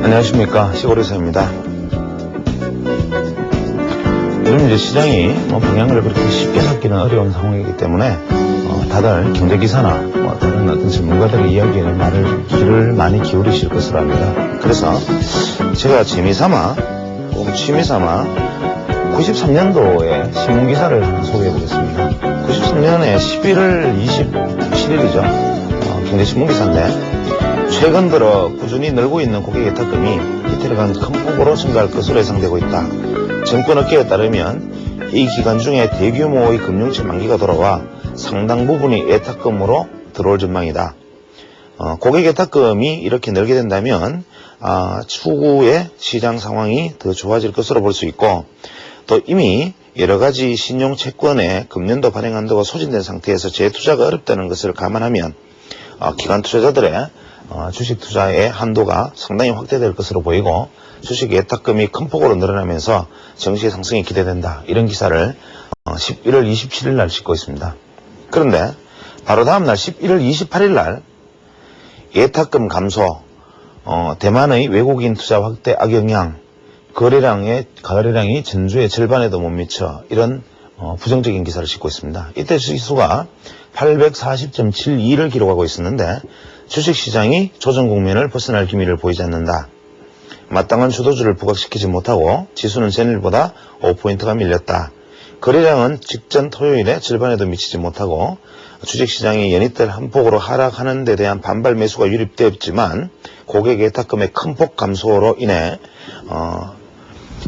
안녕하십니까, 시골의사입니다. 요즘 이제 시장이 방향을 그렇게 쉽게 잡기는 어려운 상황이기 때문에 다들 경제기사나 다른 어떤 전문가들의 이야기에는 귀를 많이 기울이실 것으로 합니다. 그래서 제가 재미삼아 혹은 취미삼아 93년도에 신문기사를 하나 소개해보겠습니다. 93년에 11월 27일이죠. 경제신문기사인데, 최근 들어 꾸준히 늘고 있는 고객 예탁금이 이틀간 큰 폭으로 증가할 것으로 예상되고 있다. 정권업계에 따르면 이 기간 중에 대규모의 금융체 만기가 돌아와 상당 부분이 예탁금으로 들어올 전망이다. 고객 예탁금이 이렇게 늘게 된다면 추후에 시장 상황이 더 좋아질 것으로 볼 수 있고, 또 이미 여러가지 신용채권의 금년도 발행 한도가 소진된 상태에서 재투자가 어렵다는 것을 감안하면 기관 투자자들의 주식 투자의 한도가 상당히 확대될 것으로 보이고, 주식 예탁금이 큰 폭으로 늘어나면서 증시의 상승이 기대된다. 이런 기사를 11월 27일 날 싣고 있습니다. 그런데 바로 다음 날 11월 28일 날 예탁금 감소, 대만의 외국인 투자 확대 악영향, 거래량이 전주의 절반에도 못 미쳐, 이런 부정적인 기사를 싣고 있습니다. 이때 지수가 840.72를 기록하고 있었는데 주식시장이 조정 국면을 벗어날 기미를 보이지 않는다. 마땅한 주도주를 부각시키지 못하고 지수는 전일보다 5포인트가 밀렸다. 거래량은 직전 토요일에 절반에도 미치지 못하고 주식시장이 연이틀 한 폭으로 하락하는 데 대한 반발 매수가 유입되었지만 고객 예탁금의 큰 폭 감소로 인해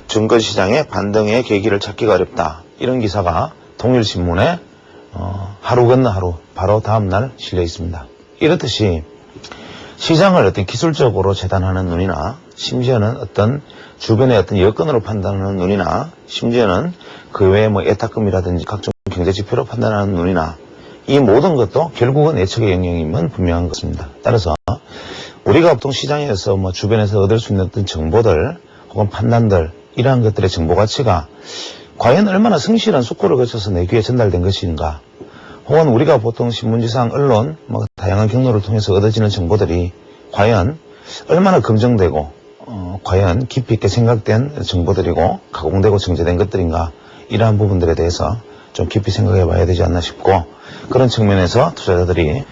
증권시장의 반등의 계기를 찾기가 어렵다. 이런 기사가 동일신문에 하루 건너 하루 바로 다음날 실려 있습니다. 이렇듯이 시장을 어떤 기술적으로 재단하는 눈이나, 심지어는 어떤 주변의 어떤 여건으로 판단하는 눈이나, 심지어는 그 외에 예탁금이라든지 각종 경제지표로 판단하는 눈이나, 이 모든 것도 결국은 예측의 영역임은 분명한 것입니다. 따라서 우리가 보통 시장에서 주변에서 얻을 수 있는 어떤 정보들 혹은 판단들, 이러한 것들의 정보 가치가 과연 얼마나 성실한 숙고를 거쳐서 내 귀에 전달된 것인가, 혹은 우리가 보통 신문지상, 언론, 다양한 경로를 통해서 얻어지는 정보들이 과연 얼마나 검증되고 과연 깊이 있게 생각된 정보들이고 가공되고 정제된 것들인가, 이러한 부분들에 대해서 좀 깊이 생각해 봐야 되지 않나 싶고, 그런 측면에서 투자자들이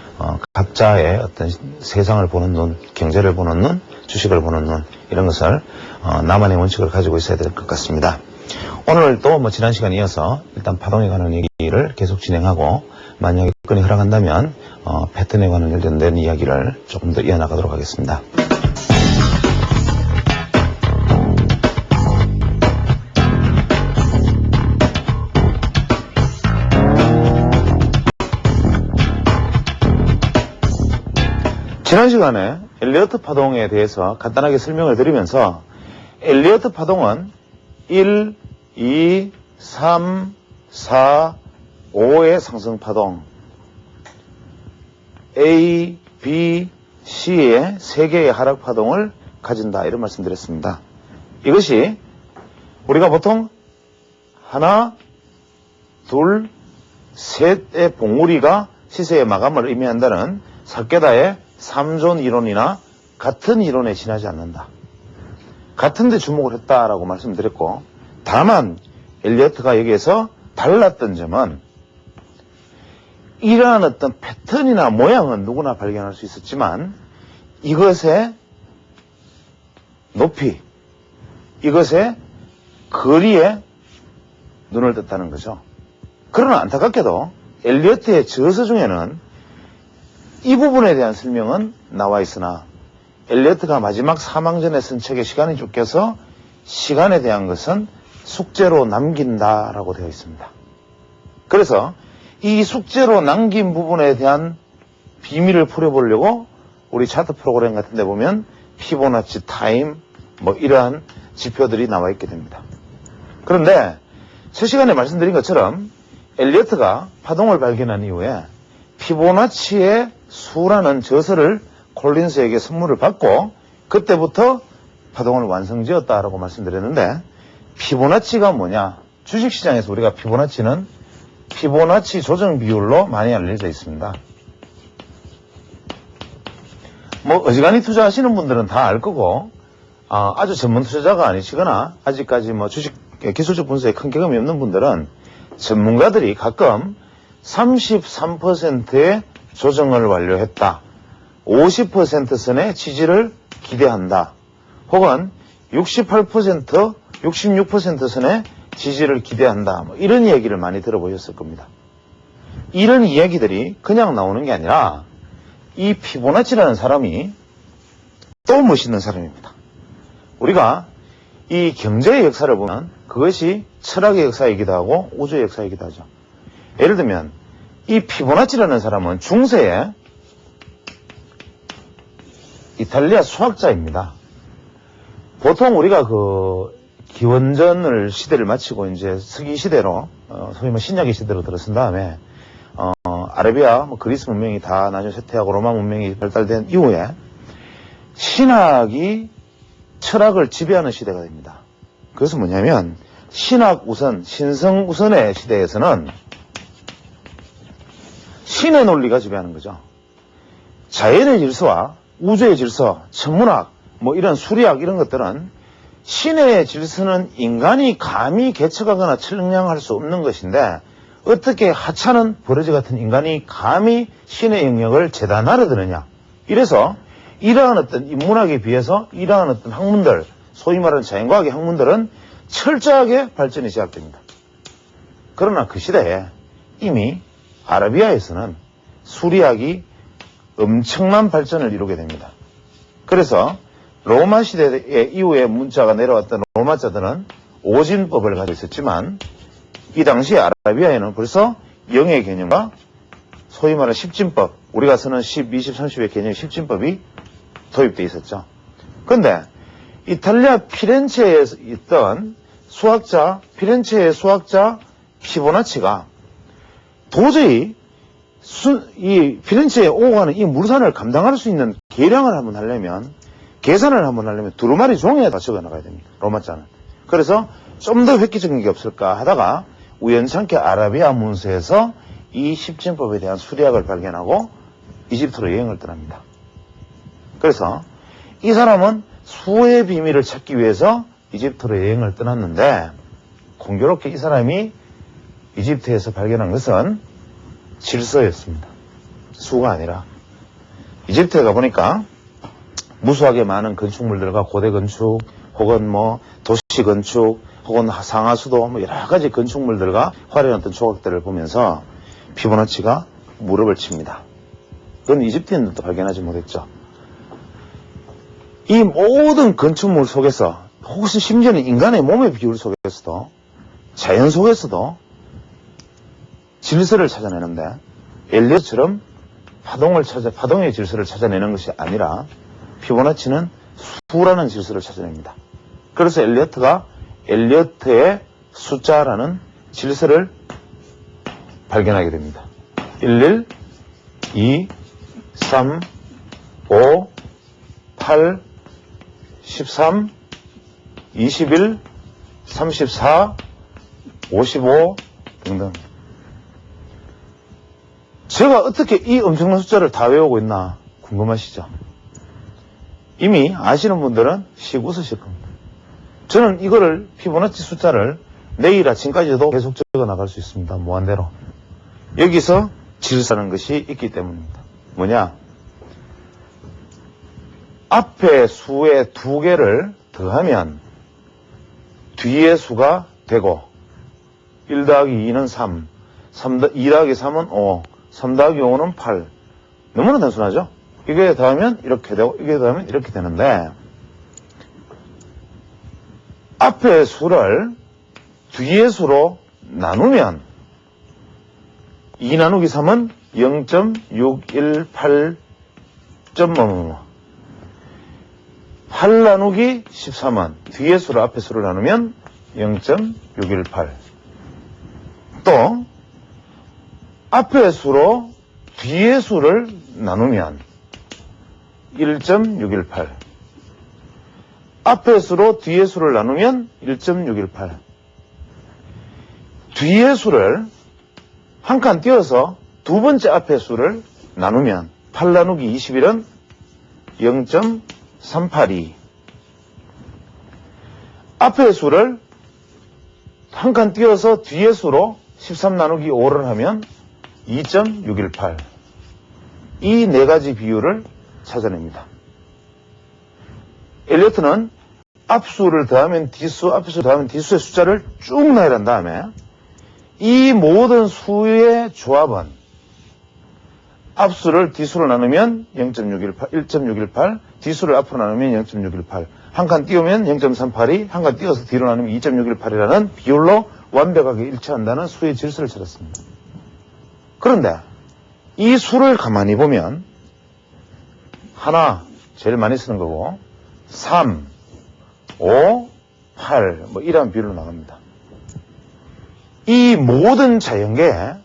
각자의 어떤 세상을 보는 눈, 경제를 보는 눈, 주식을 보는 눈, 이런 것을 나만의 원칙을 가지고 있어야 될 것 같습니다. 오늘 또 지난 시간에 이어서 일단 파동에 관한 얘기를 계속 진행하고, 만약에 여건이 허락한다면 패턴에 관련된 이야기를 조금 더 이어나가도록 하겠습니다. 지난 시간에 엘리어트 파동에 대해서 간단하게 설명을 드리면서, 엘리어트 파동은 1, 2, 3, 4, 5의 상승파동, A, B, C의 3개의 하락파동을 가진다, 이런 말씀 드렸습니다. 이것이 우리가 보통 하나, 둘, 셋의 봉우리가 시세의 마감을 의미한다는 사케다의 3존 이론이나 같은 이론에 지나지 않는다. 같은데 주목을 했다라고 말씀드렸고, 다만 엘리어트가 여기에서 달랐던 점은, 이러한 어떤 패턴이나 모양은 누구나 발견할 수 있었지만 이것의 높이, 이것의 거리에 눈을 떴다는 거죠. 그러나 안타깝게도 엘리어트의 저서 중에는 이 부분에 대한 설명은 나와 있으나, 엘리어트가 마지막 사망 전에 쓴 책에 시간이 쫓겨서 시간에 대한 것은 숙제로 남긴다라고 되어 있습니다. 그래서 이 숙제로 남긴 부분에 대한 비밀을 풀어보려고 우리 차트 프로그램 같은 데 보면 피보나치 타임, 이러한 지표들이 나와 있게 됩니다. 그런데 첫 시간에 말씀드린 것처럼 엘리어트가 파동을 발견한 이후에 피보나치의 수라는 저서를 콜린스에게 선물을 받고 그때부터 파동을 완성지었다라고 말씀드렸는데, 피보나치가 뭐냐? 주식시장에서 우리가 피보나치 조정 비율로 많이 알려져 있습니다. 어지간히 투자하시는 분들은 다 알 거고, 아주 전문 투자자가 아니시거나 아직까지 뭐 주식 기술적 분석에 큰 경험이 없는 분들은 전문가들이 가끔 33%의 조정을 완료했다. 50% 선의 지지를 기대한다. 혹은 68%, 66% 선의 지지를 기대한다. 뭐 이런 이야기를 많이 들어보셨을 겁니다. 이런 이야기들이 그냥 나오는 게 아니라 이 피보나치라는 사람이 또 멋있는 사람입니다. 우리가 이 경제의 역사를 보면 그것이 철학의 역사이기도 하고 우주의 역사이기도 하죠. 예를 들면 이 피보나치라는 사람은 중세에 이탈리아 수학자입니다. 보통 우리가 그 기원전을 시대를 마치고 이제 서기 시대로 소위 뭐 신약의 시대로 들어선 다음에 아라비아, 그리스 문명이 다 나중에 쇠퇴하고 로마 문명이 발달된 이후에 신학이 철학을 지배하는 시대가 됩니다. 그것은 뭐냐면 신학 우선, 신성 우선의 시대에서는 신의 논리가 지배하는 거죠. 자연의 질서와 우주의 질서, 천문학, 뭐 이런 수리학 이런 것들은 신의 질서는 인간이 감히 개척하거나 측량할 수 없는 것인데 어떻게 하찮은 버러지 같은 인간이 감히 신의 영역을 재단하려 드느냐. 이래서 이러한 어떤 인문학에 비해서 이러한 어떤 학문들, 소위 말하는 자연과학의 학문들은 철저하게 발전이 시작됩니다. 그러나 그 시대에 이미 아라비아에서는 수리학이 엄청난 발전을 이루게 됩니다. 그래서 로마 시대의 이후에 문자가 내려왔던 로마자들은 오진법을 가지고 있었지만 이 당시 아라비아에는 벌써 영의 개념과 소위 말하는 십진법, 우리가 쓰는 10, 20, 30의 개념 십진법이 도입되어 있었죠. 그런데 이탈리아 피렌체에 있던 수학자, 피렌체의 수학자 피보나치가 도저히 이 피렌체에 오고 가는 이 물산을 감당할 수 있는 계량을 한번 하려면, 계산을 한번 하려면 두루마리 종이에 다 적어 나가야 됩니다. 로마자는. 그래서 좀 더 획기적인 게 없을까 하다가 우연찮게 아라비아 문서에서 이 십진법에 대한 수리학을 발견하고 이집트로 여행을 떠납니다. 그래서 이 사람은 수의 비밀을 찾기 위해서 이집트로 여행을 떠났는데 공교롭게 이 사람이 이집트에서 발견한 것은 질서였습니다. 수가 아니라. 이집트에 가보니까 무수하게 많은 건축물들과 고대 건축 혹은 뭐 도시 건축 혹은 상하수도 뭐 여러 가지 건축물들과 화려한 어떤 조각들을 보면서 피보나치가 무릎을 칩니다. 그건 이집트인들도 발견하지 못했죠. 이 모든 건축물 속에서 혹시 심지어는 인간의 몸의 비율 속에서도 자연 속에서도 질서를 찾아내는데 엘리어트처럼 파동의 질서를 찾아내는 것이 아니라 피보나치는 수라는 질서를 찾아냅니다. 그래서 엘리어트의 숫자라는 질서를 발견하게 됩니다. 11, 2, 3, 5, 8, 13, 21, 34, 55 등등. 제가 어떻게 이 엄청난 숫자를 다 외우고 있나 궁금하시죠? 이미 아시는 분들은 씩 웃으실 겁니다. 저는 이거를 피보나치 숫자를 내일 아침까지도 계속 적어 나갈 수 있습니다. 무한대로. 여기서 질서라는 것이 있기 때문입니다. 뭐냐? 앞에 수의 2개를 더하면 뒤의 수가 되고 1 더하기 2는 3, 2 더하기 3은 5, 3 더하기 5는 8. 너무나 단순하죠? 이게 더하면 이렇게 되고 이게 더하면 이렇게 되는데 앞의 수를 뒤의 수로 나누면 2 나누기 3은 0.618. 8 나누기 13은 뒤의 수를 앞의 수를 나누면 0.618. 또 앞의 수로 뒤의 수를 나누면 1.618. 앞의 수로 뒤의 수를 나누면 1.618. 뒤의 수를 한 칸 띄어서 두 번째 앞의 수를 나누면 8 나누기 21은 0.382. 앞의 수를 한 칸 띄어서 뒤의 수로 13 나누기 5를 하면 2.618. 이 네 가지 비율을 찾아냅니다. 엘리어트는 앞수를 더하면 뒤수, 앞수를 더하면 뒤수의 숫자를 쭉 나열한 다음에 이 모든 수의 조합은 앞수를 뒤수로 나누면 0.618, 1.618, 뒤수를 앞으로 나누면 0.618, 한 칸 띄우면 0.382, 한 칸 띄워서 뒤로 나누면 2.618이라는 비율로 완벽하게 일치한다는 수의 질서를 찾았습니다. 그런데 이 수를 가만히 보면 하나, 제일 많이 쓰는 거고 3, 5, 8, 뭐 이런 비율로 나갑니다. 이 모든 자연계의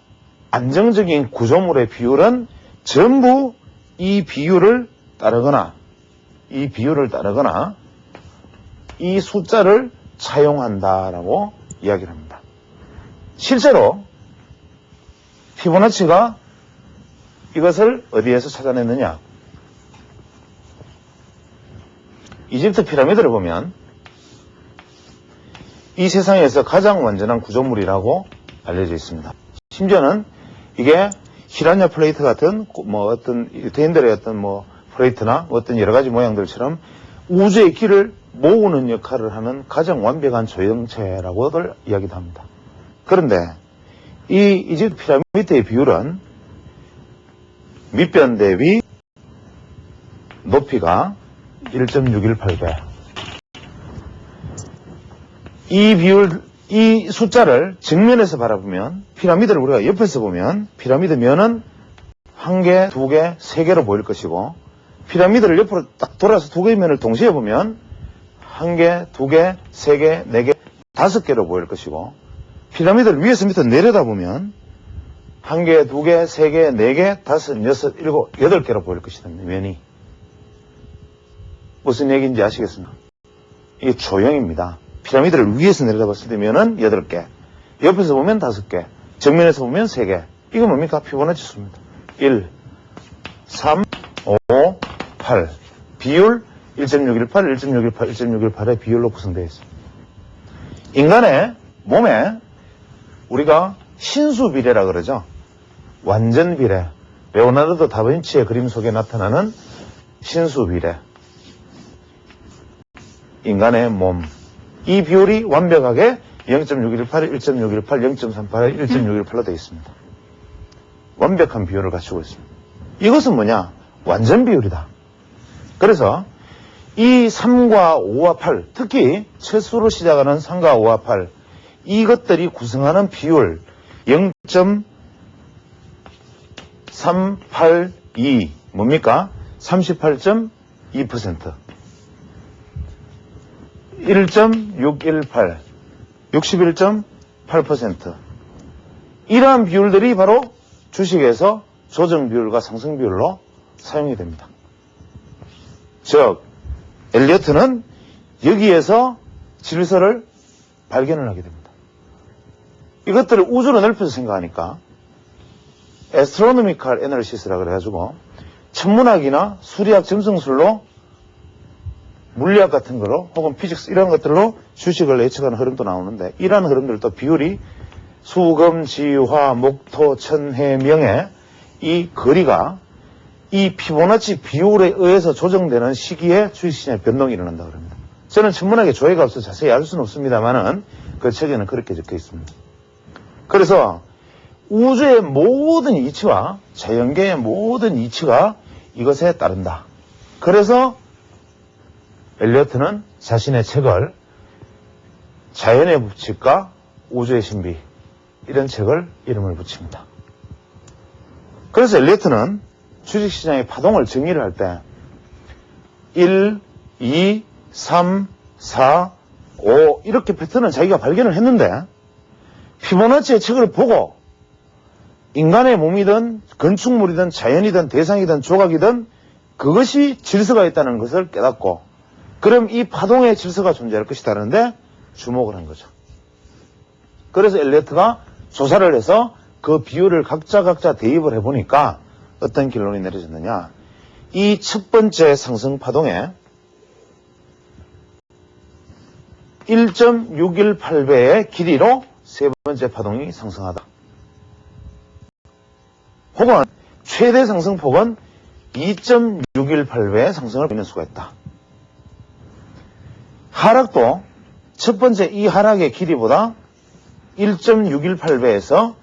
안정적인 구조물의 비율은 전부 이 비율을 따르거나 이 숫자를 차용한다라고 이야기를 합니다. 실제로 피보나치가 이것을 어디에서 찾아냈느냐? 이집트 피라미드를 보면 이 세상에서 가장 완전한 구조물이라고 알려져 있습니다. 심지어는 이게 히라냐 플레이트 같은 뭐 어떤 유대인들의 어떤 뭐 플레이트나 어떤 여러 가지 모양들처럼 우주의 길을 모으는 역할을 하는 가장 완벽한 조형체라고들 이야기도 합니다. 그런데 이 이집트 피라미드의 비율은 밑변 대비 높이가 1.618배. 이 숫자를 정면에서 바라보면, 피라미드를 우리가 옆에서 보면, 피라미드 면은 한 개, 두 개, 세 개로 보일 것이고, 피라미드를 옆으로 딱 돌아서 두 개의 면을 동시에 보면, 한 개, 두 개, 세 개, 네 개, 다섯 개로 보일 것이고, 피라미드를 위에서 밑으로 내려다보면, 한 개, 두 개, 세 개, 네 개, 다섯, 여섯, 일곱, 여덟 개로 보일 것이다, 면이. 무슨 얘기인지 아시겠습니까? 이게 조형입니다. 피라미드를 위에서 내려다봤을 때 면은 8개, 옆에서 보면 5개, 정면에서 보면 3개. 이거 뭡니까? 피보나치 수입니다. 1, 3, 5, 8. 비율 1.618, 1.618, 1.618의 비율로 구성되어 있습니다. 인간의 몸에 우리가 신수비례라 그러죠. 완전비례. 레오나르도 다빈치의 그림 속에 나타나는 신수비례. 인간의 몸. 이 비율이 완벽하게 0.618, 1.618, 0.38, 1.618로 되어 있습니다. 완벽한 비율을 갖추고 있습니다. 이것은 뭐냐? 완전 비율이다. 그래서 이 3과 5와 8, 특히 최수로 시작하는 3과 5와 8, 이것들이 구성하는 비율 0.382 뭡니까? 38.2%. 1.618, 61.8%. 이러한 비율들이 바로 주식에서 조정 비율과 상승 비율로 사용이 됩니다. 즉, 엘리어트는 여기에서 질서를 발견을 하게 됩니다. 이것들을 우주로 넓혀서 생각하니까 Astronomical Analysis라 그래가지고 천문학이나 수리학 점성술로 물리학 같은 거로 혹은 피직스 이런 것들로 주식을 예측하는 흐름도 나오는데 이러한 흐름들도 비율이 수금, 지화, 목토, 천해, 명의 이 거리가 이 피보나치 비율에 의해서 조정되는 시기에 주식시장의 변동이 일어난다고 합니다. 저는 천문학의 조회가 없어서 자세히 알 수는 없습니다만은 그 책에는 그렇게 적혀 있습니다. 그래서 우주의 모든 이치와 자연계의 모든 이치가 이것에 따른다. 그래서 엘리어트는 자신의 책을 자연의 법칙과 우주의 신비 이런 책을 이름을 붙입니다. 그래서 엘리어트는 주식시장의 파동을 정의를 할 때 1, 2, 3, 4, 5 이렇게 패턴을 자기가 발견을 했는데 피보나치의 책을 보고 인간의 몸이든 건축물이든 자연이든 대상이든 조각이든 그것이 질서가 있다는 것을 깨닫고 그럼 이 파동의 질서가 존재할 것이다는데 주목을 한 거죠. 그래서 엘리어트가 조사를 해서 그 비율을 각자 대입을 해보니까 어떤 결론이 내려졌느냐. 이 첫 번째 상승 파동에 1.618배의 길이로 세 번째 파동이 상승하다. 혹은 최대 상승폭은 2.618배의 상승을 보이는 수가 있다. 하락도 첫 번째 이 하락의 길이보다 1.618배에서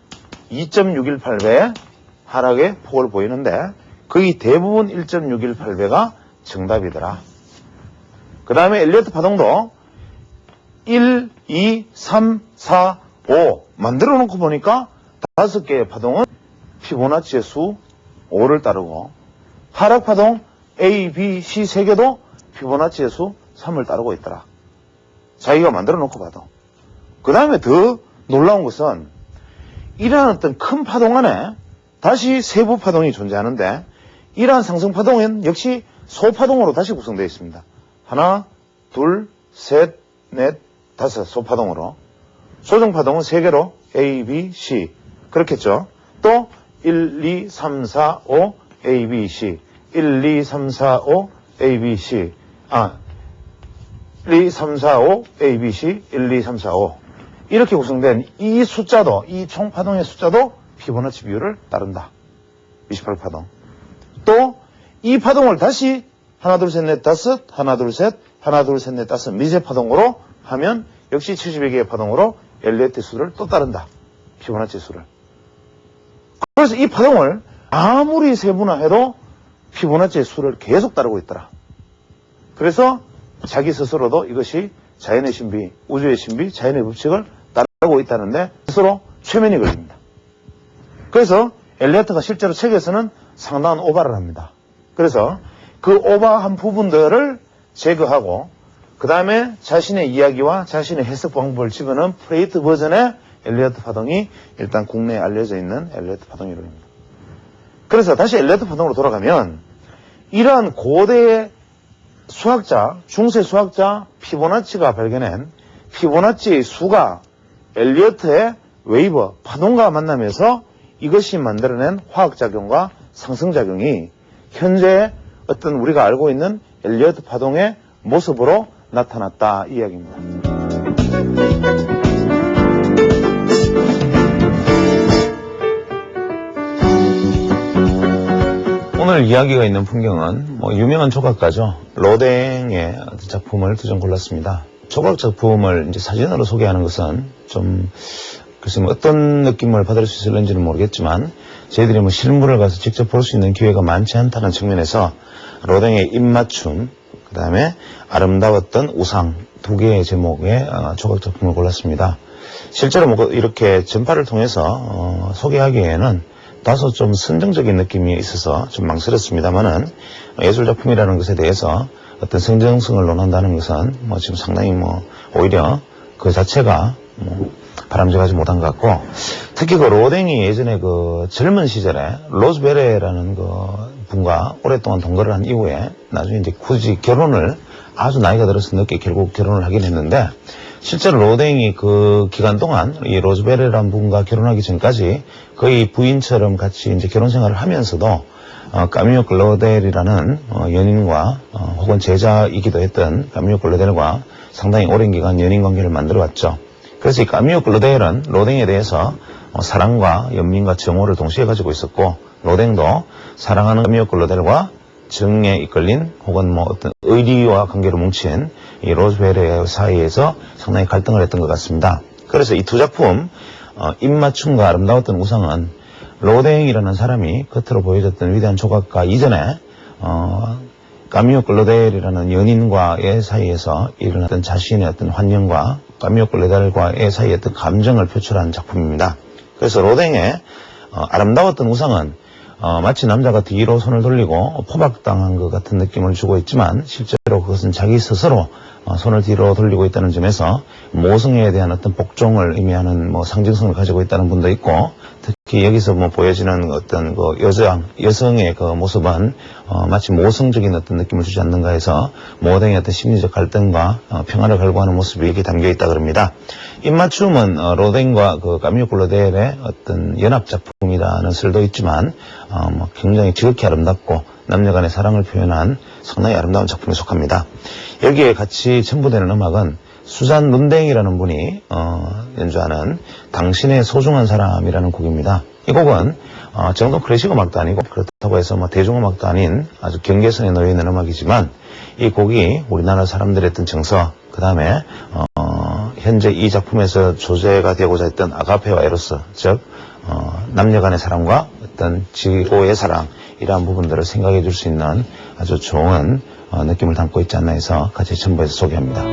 2.618배의 하락의 폭을 보이는데 거의 대부분 1.618배가 정답이더라. 그 다음에 엘리어트 파동도 1, 2, 3, 4, 5 만들어 놓고 보니까 5개의 파동은 피보나치의 수 5를 따르고 하락 파동 A, B, C 3개도 피보나치의 수 3을 따르고 있더라. 자기가 만들어 놓고 봐도. 그 다음에 더 놀라운 것은 이러한 어떤 큰 파동 안에 다시 세부 파동이 존재하는데 이러한 상승 파동은 역시 소파동으로 다시 구성되어 있습니다. 하나, 둘, 셋, 넷, 다섯 소파동으로. 소정파동은 3개로 A, B, C 그렇겠죠. 또 1, 2, 3, 4, 5 A, B, C 1, 2, 3, 4, 5 A, B, C 1, 2, 3, 4, 5 A, B, C 1, 2, 3, 4, 5 이렇게 구성된 이 숫자도 이 총파동의 숫자도 피보나치 비율을 따른다. 28파동. 또 이 파동을 다시 하나 둘 셋 넷 다섯 하나 둘 셋 하나 둘 셋 넷 다섯 미세 파동으로 하면 역시 70여 개의 파동으로 엘리어트 수를 또 따른다. 피보나치 수를. 그래서 이 파동을 아무리 세분화해도 피보나치의 수를 계속 따르고 있더라. 그래서 자기 스스로도 이것이 자연의 신비, 우주의 신비, 자연의 법칙을 따르고 있다는데 스스로 최면이 걸립니다. 그래서 엘리어트가 실제로 책에서는 상당한 오바를 합니다. 그래서 그 오바한 부분들을 제거하고 그 다음에 자신의 이야기와 자신의 해석 방법을 집어넣은 프레이트 버전의 엘리어트 파동이 일단 국내에 알려져 있는 엘리어트 파동 이론입니다. 그래서 다시 엘리어트 파동으로 돌아가면 이러한 고대의 수학자, 중세 수학자 피보나치가 발견한 피보나치의 수가 엘리어트의 웨이브, 파동과 만나면서 이것이 만들어낸 화학작용과 상승작용이 현재 어떤 우리가 알고 있는 엘리어트 파동의 모습으로 나타났다 이 이야기입니다. 오늘 이야기가 있는 풍경은 유명한 조각가죠. 로댕의 작품을 두 점 골랐습니다. 조각 작품을 이제 사진으로 소개하는 것은 좀 글쎄 어떤 느낌을 받을 수 있을는지는 모르겠지만 저희들이 실물을 가서 직접 볼 수 있는 기회가 많지 않다는 측면에서 로댕의 입맞춤, 그 다음에 아름다웠던 우상 두 개의 제목의 조각 작품을 골랐습니다. 실제로 이렇게 전파를 통해서 소개하기에는 다소 좀 선정적인 느낌이 있어서 좀 망설였습니다만은 예술작품이라는 것에 대해서 어떤 성정성을 논한다는 것은 지금 상당히 오히려 그 자체가 바람직하지 못한 것 같고, 특히 그 로댕이 예전에 그 젊은 시절에 로즈베레라는 그 분과 오랫동안 동거를 한 이후에 나중에 이제 굳이 결혼을 아주 나이가 들어서 늦게 결국 결혼을 하긴 했는데, 실제로 로댕이 그 기간 동안 이 로즈베레라는 분과 결혼하기 전까지 거의 부인처럼 같이 이제 결혼 생활을 하면서도 까미오 클로델이라는 연인과 혹은 제자이기도 했던 까미오 클로델과 상당히 오랜 기간 연인 관계를 만들어 왔죠. 그래서 이 까미오 클로델은 로댕에 대해서 사랑과 연민과 정오를 동시에 가지고 있었고, 로댕도 사랑하는 까미오 클로델과 정에 이끌린 혹은 어떤 의리와 관계로 뭉친 이 로즈베레 사이에서 상당히 갈등을 했던 것 같습니다. 그래서 이 두 작품 입맞춤과 아름다웠던 우상은 로댕이라는 사람이 겉으로 보여졌던 위대한 조각가 이전에 까미오 클로델이라는 연인과의 사이에서 일어났던 자신의 어떤 환영과 까미오 클로델과의 사이의 어떤 감정을 표출한 작품입니다. 그래서 로댕의 아름다웠던 우상은 마치 남자가 뒤로 손을 돌리고 포박당한 것 같은 느낌을 주고 있지만, 실제로 그것은 자기 스스로 손을 뒤로 돌리고 있다는 점에서 모성애에 대한 어떤 복종을 의미하는 상징성을 가지고 있다는 분도 있고, 특히 여기서 보여지는 어떤 그 여성의 그 모습은 마치 모성적인 어떤 느낌을 주지 않는가 해서 모댕의 어떤 심리적 갈등과 평화를 갈구하는 모습이 여기 담겨 있다 그럽니다. 입맞춤은 로댕과 그 까미오 클로델의 어떤 연합 작품이라는 설도 있지만 굉장히 지극히 아름답고 남녀간의 사랑을 표현한 상당히 아름다운 작품에 속합니다. 여기에 같이 첨부되는 음악은 수잔 문댕이라는 분이 연주하는 당신의 소중한 사람이라는 곡입니다. 이 곡은 정통 클래식 음악도 아니고 그렇다고 해서 뭐 대중음악도 아닌 아주 경계선에 놓여 있는 음악이지만 이 곡이 우리나라 사람들의 어떤 정서, 그 다음에 현재 이 작품에서 조제가 되고자 했던 아가페와 에로스, 즉 남녀 간의 사랑과 어떤 지고의 사랑, 이러한 부분들을 생각해 줄 수 있는 아주 좋은 느낌을 담고 있지 않나 해서 같이 첨부해서 소개합니다.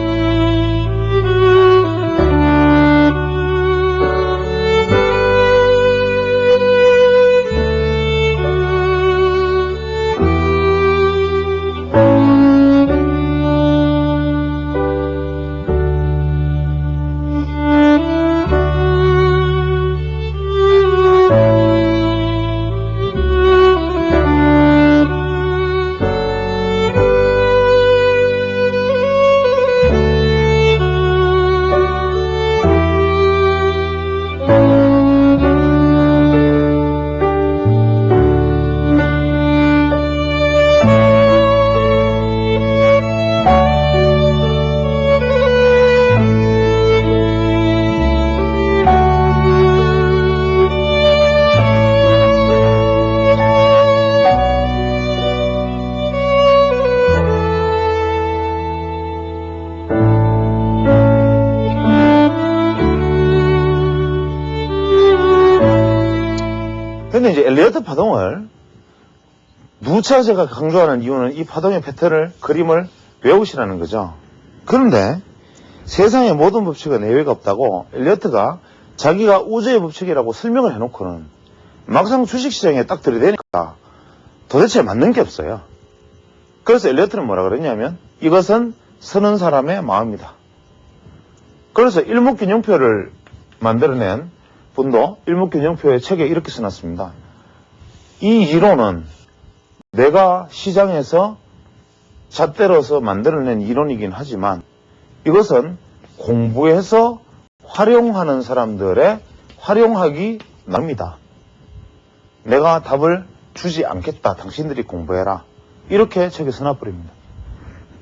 근데 이제 엘리어트 파동을 무차 제가 강조하는 이유는 이 파동의 패턴을, 그림을 외우시라는 거죠. 그런데 세상의 모든 법칙은 예외가 없다고 엘리어트가 자기가 우주의 법칙이라고 설명을 해놓고는 막상 주식시장에 딱 들이대니까 도대체 맞는 게 없어요. 그래서 엘리어트는 뭐라 그랬냐면 이것은 서는 사람의 마음이다. 그래서 일목균형표를 만들어낸 분도 일목균형표의 책에 이렇게 써놨습니다. 이 이론은 내가 시장에서 잣대로서 만들어낸 이론이긴 하지만 이것은 공부해서 활용하는 사람들의 활용하기 나름이다. 내가 답을 주지 않겠다. 당신들이 공부해라. 이렇게 책에 써놔버립니다.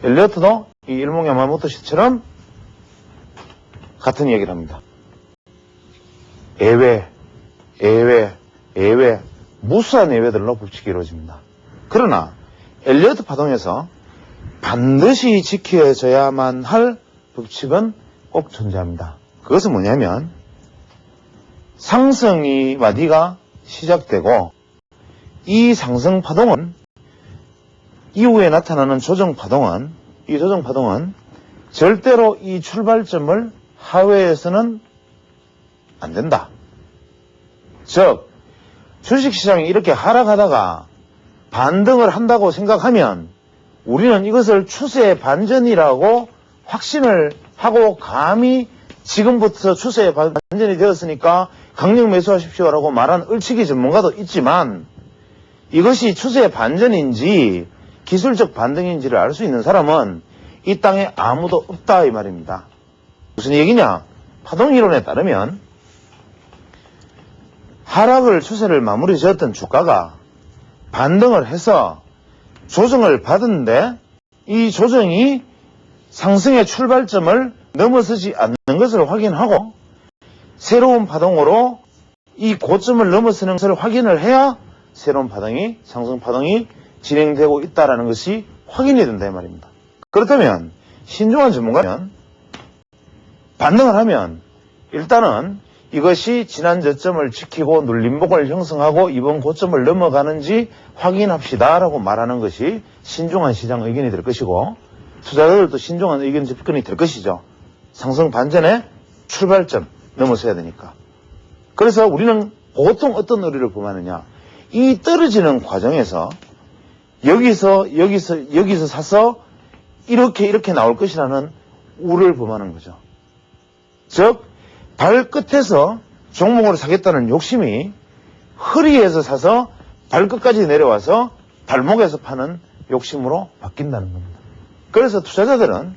엘리어트도 이 일목 야마모토 씨처럼 같은 얘기를 합니다. 예외, 무수한 예외들로 법칙이 이루어집니다. 그러나 엘리어트 파동에서 반드시 지켜져야만 할 법칙은 꼭 존재합니다. 그것은 뭐냐면 상승이 마디가 시작되고 이 상승 파동은 이후에 나타나는 조정 파동은 절대로 이 출발점을 하회해서는 안 된다. 즉 주식시장이 이렇게 하락하다가 반등을 한다고 생각하면 우리는 이것을 추세 반전이라고 확신을 하고 감히 지금부터 추세 반전이 되었으니까 강력 매수하십시오라고 말한 을치기 전문가도 있지만 이것이 추세 반전인지 기술적 반등인지를 알 수 있는 사람은 이 땅에 아무도 없다 이 말입니다. 무슨 얘기냐? 파동이론에 따르면 하락을 추세를 마무리 지었던 주가가 반등을 해서 조정을 받은데 이 조정이 상승의 출발점을 넘어서지 않는 것을 확인하고 새로운 파동으로 이 고점을 넘어서는 것을 확인을 해야 새로운 파동이, 상승 파동이 진행되고 있다는 것이 확인이 된다 이 말입니다. 그렇다면 신중한 전문가는 반등을 하면 일단은 이것이 지난 저점을 지키고 눌림목을 형성하고 이번 고점을 넘어가는지 확인합시다 라고 말하는 것이 신중한 시장 의견이 될 것이고 투자자들도 신중한 의견 접근이 될 것이죠. 상승 반전의 출발점 넘어서야 되니까. 그래서 우리는 보통 어떤 의리를 범하느냐, 이 떨어지는 과정에서 여기서 사서 이렇게 나올 것이라는 우를 범하는 거죠. 즉 발끝에서 종목을 사겠다는 욕심이 허리에서 사서 발끝까지 내려와서 발목에서 파는 욕심으로 바뀐다는 겁니다. 그래서 투자자들은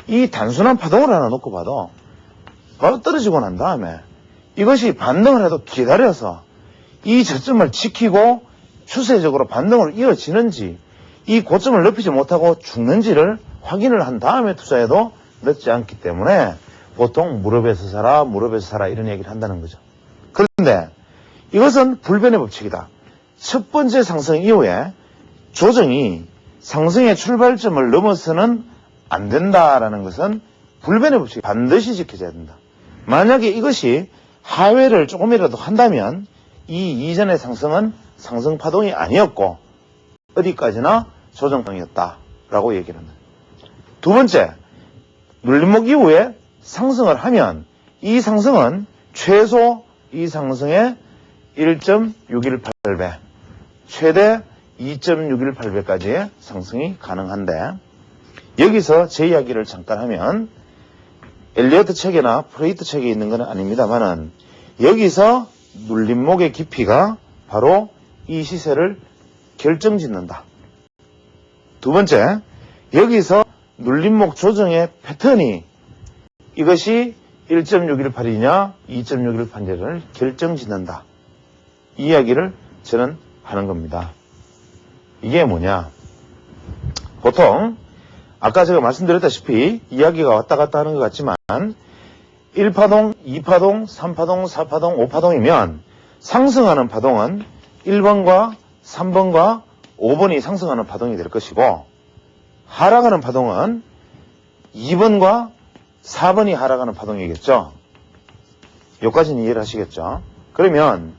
이 단순한 파동을 하나 놓고 봐도 바로 떨어지고 난 다음에 이것이 반등을 해도 기다려서 이 저점을 지키고 추세적으로 반등으로 이어지는지 이 고점을 높이지 못하고 죽는지를 확인을 한 다음에 투자해도 늦지 않기 때문에 보통 무릎에서 사라 이런 얘기를 한다는 거죠. 그런데 이것은 불변의 법칙이다. 첫 번째 상승 이후에 조정이 상승의 출발점을 넘어서는 안 된다라는 것은 불변의 법칙이 반드시 지켜져야 된다. 만약에 이것이 하회를 조금이라도 한다면 이 이전의 상승은 상승 파동이 아니었고 어디까지나 조정성이었다라고 얘기를 합니다. 두 번째, 눌림목 이후에 상승을 하면 이 상승은 최소 이 상승의 1.618배, 최대 2.618배까지의 상승이 가능한데 여기서 제 이야기를 잠깐 하면 엘리어트 책이나 프레이트 책에 있는 건 아닙니다만은 여기서 눌림목의 깊이가 바로 이 시세를 결정짓는다. 두 번째, 여기서 눌림목 조정의 패턴이 이것이 1.618이냐 2.618이냐를 결정짓는다. 이 이야기를 저는 하는 겁니다. 이게 뭐냐? 보통 아까 제가 말씀드렸다시피 이야기가 왔다 갔다 하는 것 같지만 1파동, 2파동, 3파동, 4파동, 5파동이면 상승하는 파동은 1번과 3번과 5번이 상승하는 파동이 될 것이고 하락하는 파동은 2번과 4번이 하락하는 파동이겠죠. 여기까지는 이해를 하시겠죠. 그러면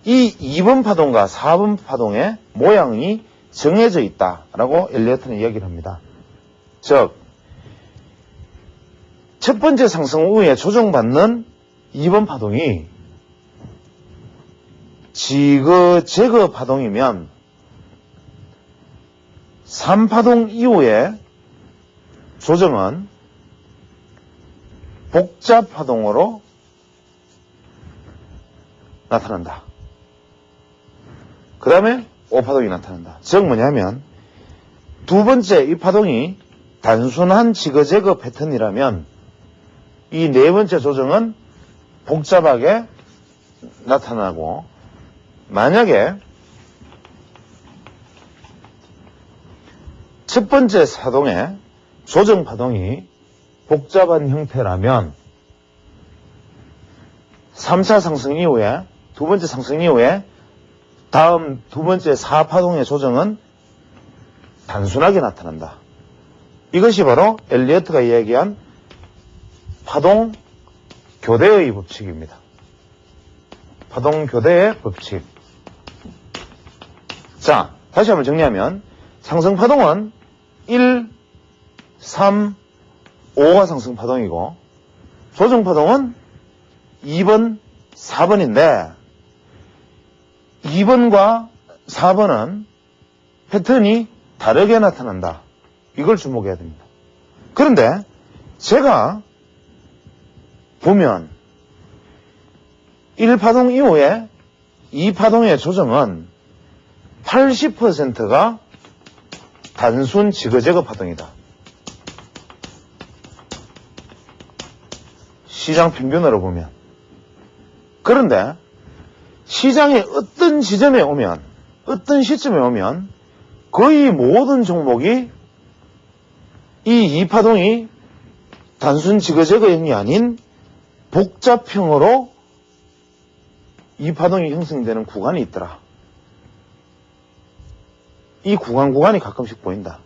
이 2번 파동과 4번 파동의 모양이 정해져 있다라고 엘리어트는 이야기를 합니다. 즉, 첫 번째 상승 후에 조정받는 2번 파동이 지그재그 파동이면 3파동 이후에 조정은 복잡 파동으로 나타난다. 그 다음에 5파동이 나타난다. 즉 뭐냐면 두 번째 이 파동이 단순한 지그재그 패턴이라면 이 네 번째 조정은 복잡하게 나타나고 만약에 첫 번째 파동의 조정 파동이 복잡한 형태라면 3차 상승 이후에 두 번째 상승 이후에 다음 두 번째 4파동의 조정은 단순하게 나타난다. 이것이 바로 엘리어트가 이야기한 파동 교대의 법칙입니다. 파동 교대의 법칙. 자, 다시 한번 정리하면 상승 파동은 1, 3, 5가 상승 파동이고 조정 파동은 2번, 4번인데 2번과 4번은 패턴이 다르게 나타난다. 이걸 주목해야 됩니다. 그런데 제가 보면 1파동 이후에 2파동의 조정은 80%가 단순 지그재그 파동이다. 시장 평균으로 보면. 그런데 시장의 어떤 지점에 오면, 어떤 시점에 오면 거의 모든 종목이 이 2파동이 단순 지그재그형이 아닌 복잡형으로 2파동이 형성되는 구간이 있더라. 이 구간이 가끔씩 보인다.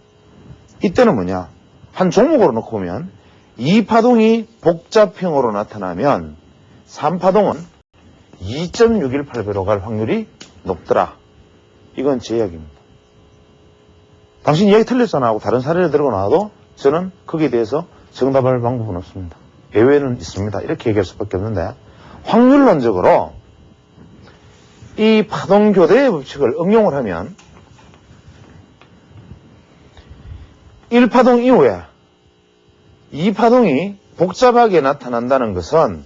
이때는 뭐냐? 한 종목으로 놓고 보면 2파동이 복잡형으로 나타나면 3파동은 2.618배로 갈 확률이 높더라. 이건 제 이야기입니다. 당신 이야기 틀렸잖아 하고 다른 사례를 들고 나와도 저는 거기에 대해서 정답할 방법은 없습니다. 예외는 있습니다. 이렇게 얘기할 수밖에 없는데 확률론적으로 이 파동교대의 법칙을 응용을 하면 1파동 이후에 2파동이 복잡하게 나타난다는 것은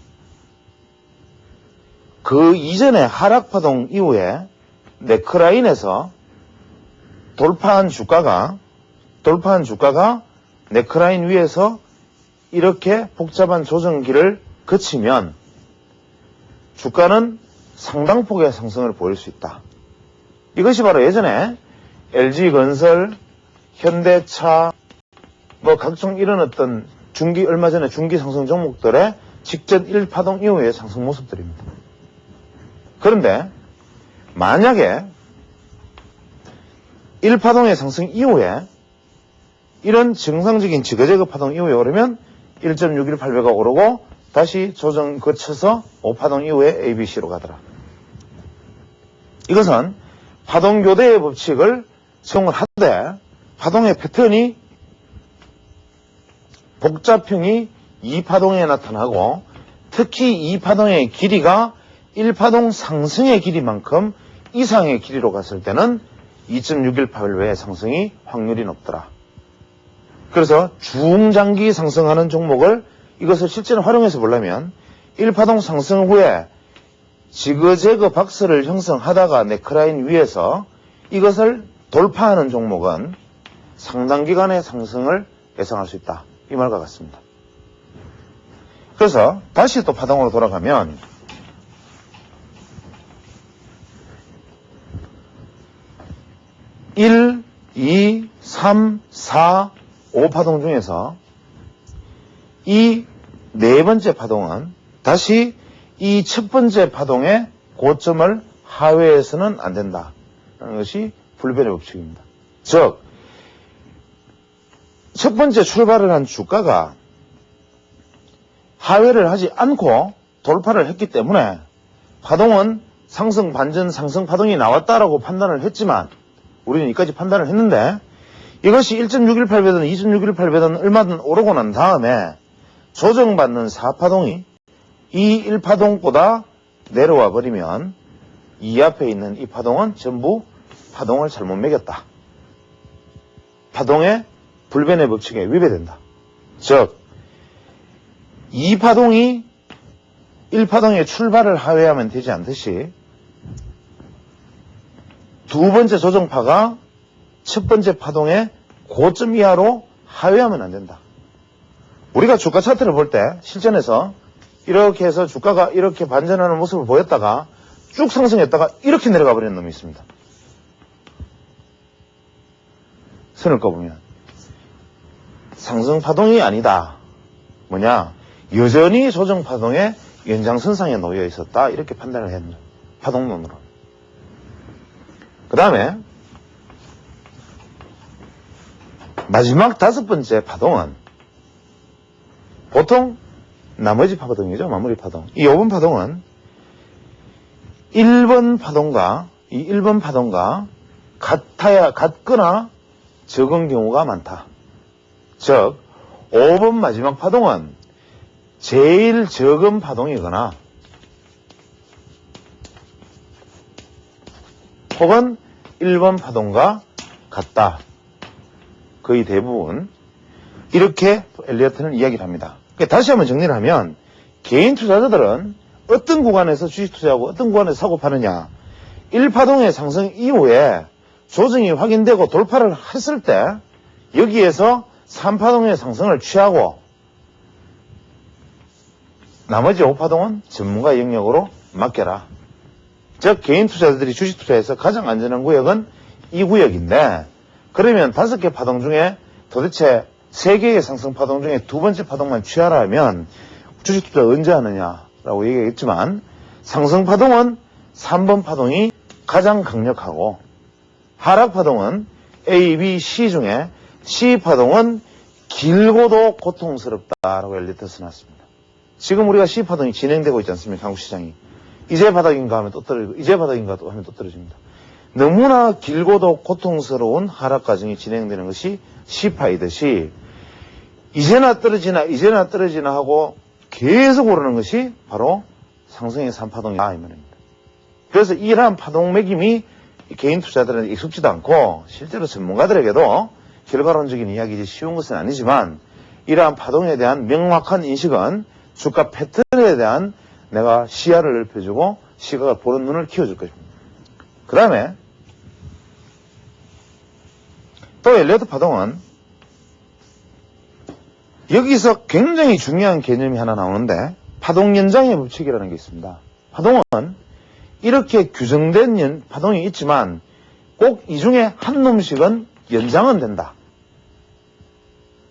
그 이전의 하락파동 이후에 네크라인에서 돌파한 주가가 네크라인 위에서 이렇게 복잡한 조정기를 거치면 주가는 상당폭의 상승을 보일 수 있다. 이것이 바로 예전에 LG건설, 현대차, 각종 이런 어떤 얼마 전에 중기 상승 종목들의 직전 1파동 이후의 상승 모습들입니다. 그런데 만약에 1파동의 상승 이후에 이런 정상적인 지그재그 파동 이후에 오르면 1.618배가 오르고 다시 조정 거쳐서 5파동 이후에 ABC로 가더라. 이것은 파동교대의 법칙을 적용을 하되 파동의 패턴이 복잡형이 2파동에 나타나고 특히 2파동의 길이가 1파동 상승의 길이만큼 이상의 길이로 갔을 때는 2.618배의 상승이 확률이 높더라. 그래서 중장기 상승하는 종목을 이것을 실제로 활용해서 보려면 1파동 상승 후에 지그재그 박스를 형성하다가 네크라인 위에서 이것을 돌파하는 종목은 상당 기간의 상승을 예상할 수 있다. 이 말과 같습니다. 그래서 다시 또 파동으로 돌아가면 1, 2, 3, 4, 5파동 중에서 이 네 번째 파동은 다시 이 첫 번째 파동의 고점을 하회해서는 안 된다. 라는 것이 불변의 법칙입니다. 즉, 첫 번째 출발을 한 주가가 하회를 하지 않고 돌파를 했기 때문에 파동은 상승 반전 상승 파동이 나왔다라고 판단을 했지만 우리는 이까지 판단을 했는데 이것이 1.618배든 2.618배든 얼마든 오르고 난 다음에 조정받는 4파동이 이 1파동보다 내려와 버리면 이 앞에 있는 이 파동은 전부 파동을 잘못 매겼다. 파동의 불변의 법칙에 위배된다. 즉, 이 파동이 1파동의 출발을 하회하면 되지 않듯이 두 번째 조정파가 첫 번째 파동의 고점 이하로 하회하면 안 된다. 우리가 주가 차트를 볼 때 실전에서 이렇게 해서 주가가 이렇게 반전하는 모습을 보였다가 쭉 상승했다가 이렇게 내려가 버리는 놈이 있습니다. 선을 꺼보면 상승 파동이 아니다. 뭐냐? 여전히 조정 파동의 연장선상에 놓여 있었다. 이렇게 판단을 했는 파동론으로. 그 다음에 마지막 다섯 번째 파동은 보통 나머지 파동이죠. 마무리 파동. 이 5번 파동은 1번 파동과 이 1번 파동과 같거나 적은 경우가 많다. 즉 5번 마지막 파동은 제일 적은 파동이거나 혹은 1번 파동과 같다. 거의 대부분 이렇게 엘리어트는 이야기를 합니다. 다시 한번 정리를 하면 개인 투자자들은 어떤 구간에서 주식 투자하고 어떤 구간에서 사고 파느냐 1파동의 상승 이후에 조정이 확인되고 돌파를 했을 때 여기에서 3파동의 상승을 취하고 나머지 5파동은 전문가 영역으로 맡겨라. 즉 개인 투자자들이 주식 투자에서 가장 안전한 구역은 이 구역인데 그러면 5개 파동 중에 도대체 3개의 상승 파동 중에 두 번째 파동만 취하라 하면 주식 투자 언제 하느냐라고 얘기했지만 상승 파동은 3번 파동이 가장 강력하고 하락 파동은 A, B, C 중에 C 파동은 길고도 고통스럽다라고 엘리트가 써놨습니다. 지금 우리가 C 파동이 진행되고 있지 않습니까? 한국 시장이. 이제 바닥인가 하면 또 떨어지고 이제 바닥인가 하면 또 떨어집니다. 너무나 길고도 고통스러운 하락 과정이 진행되는 것이 C파이듯이 이제나 떨어지나 하고 계속 오르는 것이 바로 상승의 3파동이다 이 말입니다. 그래서 이러한 파동 매김이 개인 투자들은 익숙지도 않고 실제로 전문가들에게도 결과론적인 이야기지 쉬운 것은 아니지만 이러한 파동에 대한 명확한 인식은 주가 패턴에 대한 내가 시야를 넓혀주고 시각을 보는 눈을 키워줄 것입니다. 그 다음에 또 엘리어트 파동은 여기서 굉장히 중요한 개념이 하나 나오는데 파동 연장의 법칙이라는 게 있습니다. 파동은 이렇게 규정된 파동이 있지만 꼭 이 중에 한 놈씩은 연장은 된다.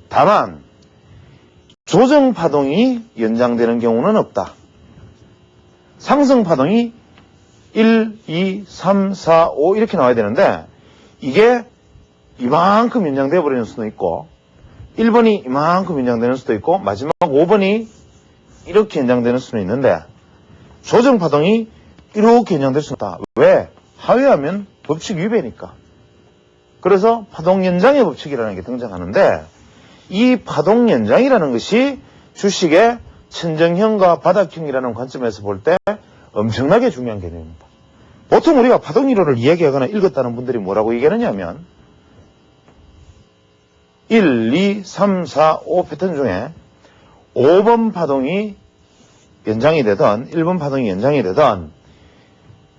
다만 조정파동이 연장되는 경우는 없다. 상승파동이 1, 2, 3, 4, 5 이렇게 나와야 되는데 이게 이만큼 연장되어 버리는 수도 있고 1번이 이만큼 연장되는 수도 있고 마지막 5번이 이렇게 연장되는 수는 있는데 조정파동이 이렇게 연장될 수는 없다. 왜? 하회하면 법칙 위배니까. 그래서 파동 연장의 법칙이라는 게 등장하는데 이 파동 연장이라는 것이 주식의 천정형과 바닥형이라는 관점에서 볼 때 엄청나게 중요한 개념입니다. 보통 우리가 파동 이론을 이야기하거나 읽었다는 분들이 뭐라고 얘기하느냐면 1, 2, 3, 4, 5 패턴 중에 5번 파동이 연장이 되든 1번 파동이 연장이 되든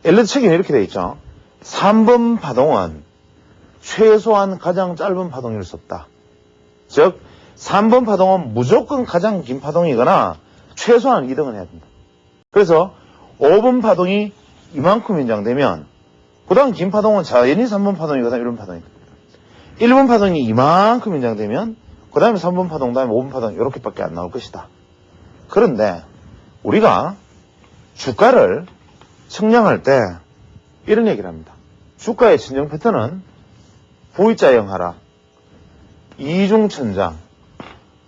엘리트 책에는 이렇게 되어 있죠. 3번 파동은 최소한 가장 짧은 파동일 수 없다. 즉 3번 파동은 무조건 가장 긴 파동이거나 최소한 2등은 해야 된다. 그래서 5번 파동이 이만큼 연장되면 그 다음 긴 파동은 자연히 3번 파동이거나 1번 파동이다. 1번 파동이 이만큼 연장되면 그 다음에 3번 파동, 그 다음에 5번 파동 이렇게밖에 안 나올 것이다. 그런데 우리가 주가를 측량할 때 이런 얘기를 합니다. 주가의 진정 패턴은 V자형 하락, 2중 천장,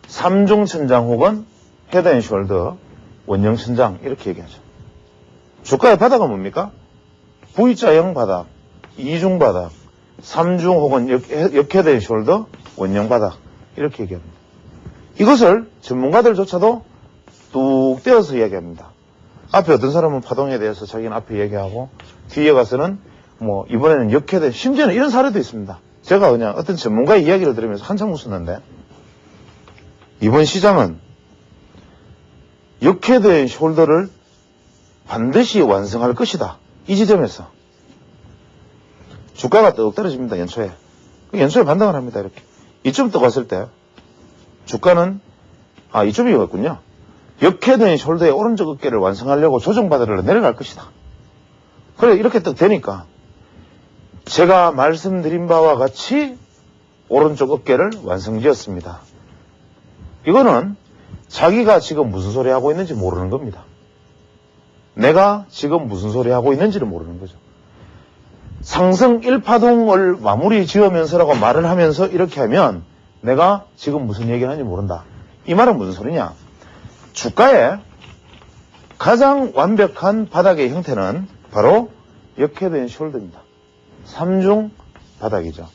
3중 천장 혹은 헤드 앤 숄더, 원형 천장 이렇게 얘기하죠. 주가의 바닥은 뭡니까? V자형 바닥, 2중 바닥, 3중 혹은 역헤드 앤 숄더, 원형 바닥 이렇게 얘기합니다. 이것을 전문가들조차도 뚝 떼어서 이야기합니다. 앞에 어떤 사람은 파동에 대해서 자기는 앞에 얘기하고 뒤에 가서는 뭐 이번에는 역헤드, 심지어는 이런 사례도 있습니다. 제가 그냥 어떤 전문가의 이야기를 들으면서 한참 웃었는데 이번 시장은 역헤드 앤 숄더를 반드시 완성할 것이다. 이 지점에서 주가가 떡 떨어집니다. 연초에. 연초에 반등을 합니다. 이렇게. 이쯤 또 갔을 때 주가는 이쯤이었군요. 역헤드 앤 숄더의 오른쪽 어깨를 완성하려고 조정받으러 내려갈 것이다. 그래 이렇게 떡 되니까 제가 말씀드린 바와 같이 오른쪽 어깨를 완성지었습니다. 이거는 자기가 지금 무슨 소리 하고 있는지 모르는 겁니다. 내가 지금 무슨 소리 하고 있는지를 모르는 거죠. 상승 1파동을 마무리 지으면서라고 말을 하면서 이렇게 하면 내가 지금 무슨 얘기를 하는지 모른다. 이 말은 무슨 소리냐? 주가의 가장 완벽한 바닥의 형태는 바로 역헤드 앤 숄더입니다. 3중 바닥이죠.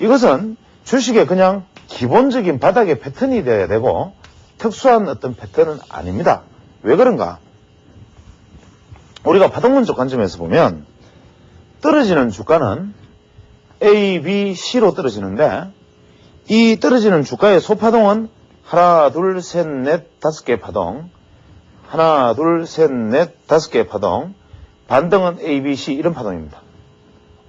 이것은 주식의 그냥 기본적인 바닥의 패턴이 되어야 되고 특수한 어떤 패턴은 아닙니다. 왜 그런가? 우리가 파동론적 관점에서 보면 떨어지는 주가는 A, B, C로 떨어지는데 이 떨어지는 주가의 소파동은 하나, 둘, 셋, 넷, 다섯 개의 파동, 하나, 둘, 셋, 넷, 다섯 개의 파동, 반등은 A, B, C 이런 파동입니다.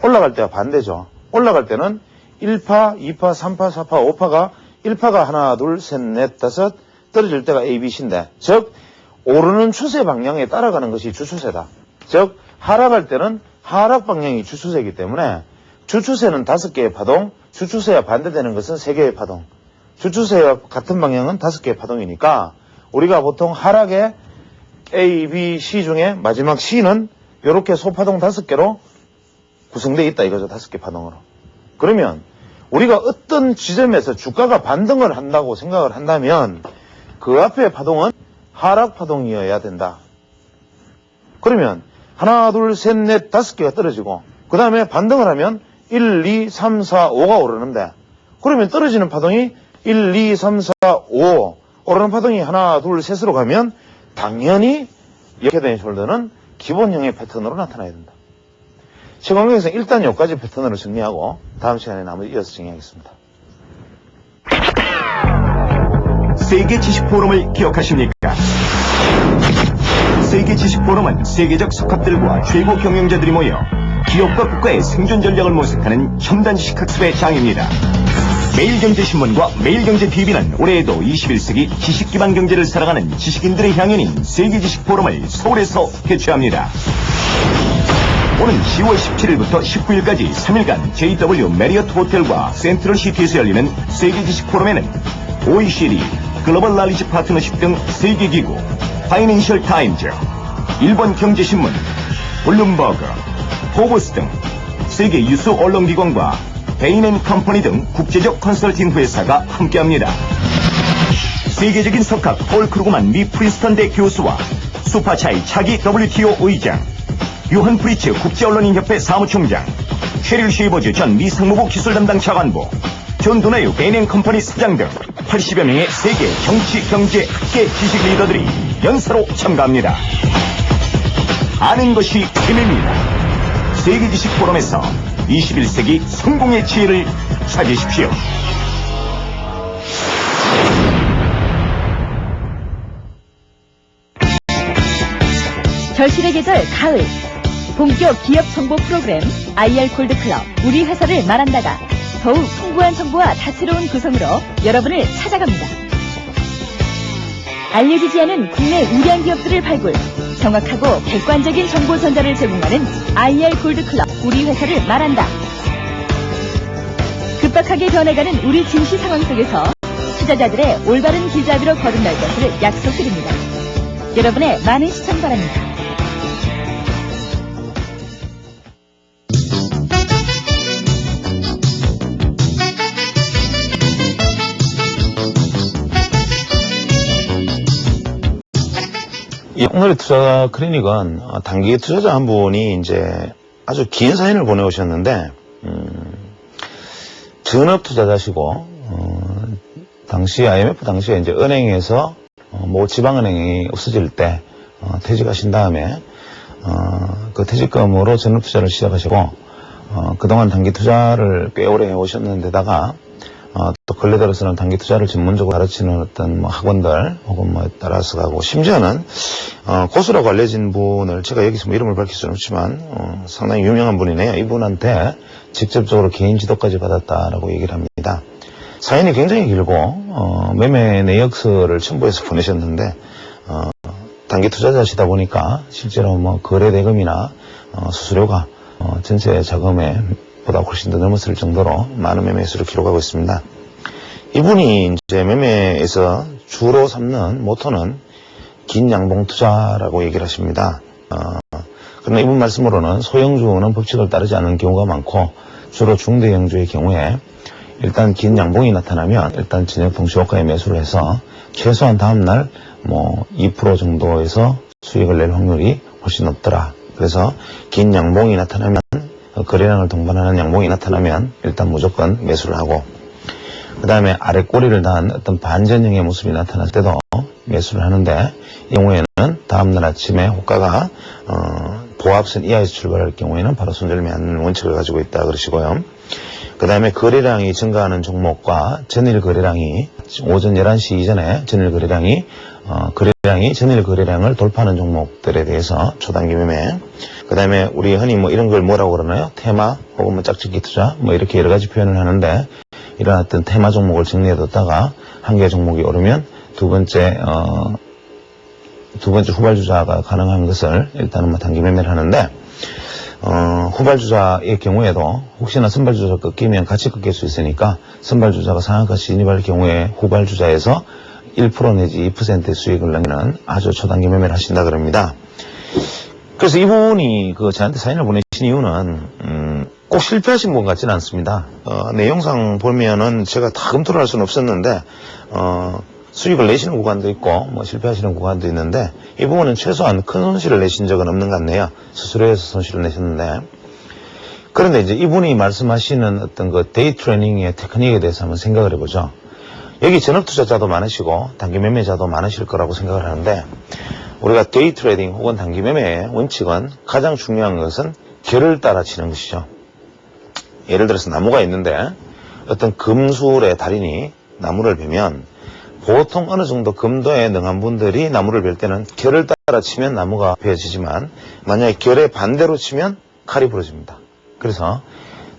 올라갈 때와 반대죠. 올라갈 때는 1파, 2파, 3파, 4파, 5파가 1파가 하나, 둘, 셋, 넷, 다섯 떨어질 때가 A, B, C인데 즉 오르는 추세 방향에 따라가는 것이 주추세다. 즉 하락할 때는 하락 방향이 주추세이기 때문에 주추세는 5개의 파동, 주추세와 반대되는 것은 3개의 파동, 주추세와 같은 방향은 5개의 파동이니까 우리가 보통 하락의 A, B, C 중에 마지막 C는 이렇게 소파동 5개로 구성되어 있다 이거죠. 5개 파동으로. 그러면 우리가 어떤 지점에서 주가가 반등을 한다고 생각을 한다면 그 앞에 파동은 하락 파동이어야 된다. 그러면 하나, 둘, 셋, 넷, 5개가 떨어지고 그 다음에 반등을 하면 1, 2, 3, 4, 5가 오르는데 그러면 떨어지는 파동이 1, 2, 3, 4, 5 오르는 파동이 하나, 둘, 셋으로 가면 당연히 역헤드 앤 숄더는 기본형의 패턴으로 나타나야 된다. 시간관계에서 일단 여기까지 패턴으로 정리하고 다음 시간에 나머지 이어서 정리하겠습니다. 세계 지식 포럼을 기억하십니까? 세계 지식 포럼은 세계적 석학들과 최고 경영자들이 모여 기업과 국가의 생존 전략을 모색하는 첨단 지식 학습의 장입니다. 매일경제신문과 매일경제TV는 올해에도 21세기 지식기반 경제를 살아가는 지식인들의 향연인 세계 지식 포럼을 서울에서 개최합니다. 오는 10월 17일부터 19일까지 3일간 JW 메리어트 호텔과 센트럴시티에서 열리는 세계 지식 포럼에는 OECD, 글로벌 날리지 파트너십 등 세계기구, 파이낸셜 타임즈, 일본 경제신문, 블룸버그, 포브스 등 세계 유수 언론기관과 베인앤컴퍼니 등 국제적 컨설팅 회사가 함께합니다. 세계적인 석학 폴 크루그만 미 프린스턴대 교수와 수파차이 차기 WTO 의장, 유한 프리츠 국제언론인협회 사무총장, 셰릴 쉐이버즈 전 미 상무부 기술 담당 차관보, 존 도나유 베인앤컴퍼니 사장 등 80여 명의 세계 정치, 경제, 학계 지식 리더들이 연사로 참가합니다. 아는 것이 힘입니다. 세계 지식 포럼에서 21세기 성공의 지혜를 찾으십시오. 절실의 계절 가을 본격 기업 정보 프로그램 IR 골드클럽 우리 회사를 말한다가 더욱 풍부한 정보와 다채로운 구성으로 여러분을 찾아갑니다. 알려지지 않은 국내 우량 기업들을 발굴, 정확하고 객관적인 정보 전달을 제공하는 IR 골드클럽 우리 회사를 말한다. 급박하게 변해가는 우리 증시 상황 속에서 투자자들의 올바른 길잡이로 거듭날 것을 약속드립니다. 여러분의 많은 시청 바랍니다. 오늘의 투자 클리닉은 단기 투자자 한 분이 이제 아주 긴 사연을 보내오셨는데, 전업 투자자시고, 당시 IMF 당시에 이제 은행에서 뭐 지방은행이 없어질 때 퇴직하신 다음에 그 퇴직금으로 전업 투자를 시작하시고, 그동안 단기 투자를 꽤 오래 해오셨는데다가 또 근래 들어서는 단기 투자를 전문적으로 가르치는 어떤 뭐 학원들 혹은 뭐 따라서 가고, 심지어는 고수라고 알려진 분을 제가 여기서 뭐 이름을 밝힐 수는 없지만 상당히 유명한 분이네요. 이분한테 직접적으로 개인 지도까지 받았다라고 얘기를 합니다. 사연이 굉장히 길고 매매 내역서를 첨부해서 보내셨는데 단기 투자자시다 보니까 실제로 뭐 거래 대금이나 수수료가 전체 자금에 보다 훨씬 더 넘었을 정도로 많은 매매 수를 기록하고 있습니다. 이분이 이제 매매에서 주로 삼는 모토는 긴 양봉 투자라고 얘기를 하십니다. 그러나 이분 말씀으로는 소형주는 법칙을 따르지 않는 경우가 많고, 주로 중대형주의 경우에 일단 긴 양봉이 나타나면 일단 저녁 동시호가에 매수를 해서 최소한 다음날 뭐 2% 정도에서 수익을 낼 확률이 훨씬 높더라. 그래서 긴 양봉이 나타나면, 거래량을 동반하는 양봉이 나타나면 일단 무조건 매수를 하고, 그 다음에 아래 꼬리를 단 어떤 반전형의 모습이 나타났을 때도 매수를 하는데, 이 경우에는 다음날 아침에 호가가 보합선 이하에서 출발할 경우에는 바로 손절매하는 원칙을 가지고 있다 그러시고요. 그 다음에 거래량이 증가하는 종목과 전일 거래량이 오전 11시 이전에 전일 거래량이 전일 거래량을 돌파하는 종목들에 대해서 초단기 매매, 그 다음에 우리 흔히 뭐 이런 걸 뭐라고 그러나요? 테마 혹은 뭐 짝짓기 투자 뭐 이렇게 여러 가지 표현을 하는데, 이런 어떤 테마 종목을 정리해뒀다가 한 개 종목이 오르면 두 번째 후발주자가 가능한 것을 일단은 뭐 단기 매매를 하는데, 후발주자의 경우에도 혹시나 선발주자가 꺾이면 같이 꺾일 수 있으니까 선발주자가 상한가 진입할 경우에 후발주자에서 1% 내지 2%의 수익을 내는 아주 초단기 매매를 하신다 그럽니다. 그래서 이분이 저한테 사연을 보내신 이유는 꼭 실패하신 분 같지는 않습니다. 내용상 보면은 제가 다 검토를 할 수는 없었는데 수익을 내시는 구간도 있고 뭐 실패하시는 구간도 있는데, 이 부분은 최소한 큰 손실을 내신 적은 없는 것 같네요. 수수료에서 손실을 내셨는데, 그런데 이제 이분이 말씀하시는 어떤 그 데이 트레이닝의 테크닉에 대해서 한번 생각을 해보죠. 여기 전업 투자자도 많으시고 단기 매매자도 많으실 거라고 생각을 하는데, 우리가 데이 트레이딩 혹은 단기 매매의 원칙은 가장 중요한 것은 결을 따라 치는 것이죠. 예를 들어서 나무가 있는데 어떤 금술의 달인이 나무를 베면 보통 어느 정도 금도에 능한 분들이 나무를 벨 때는 결을 따라 치면 나무가 베어지지만, 만약에 결의 반대로 치면 칼이 부러집니다. 그래서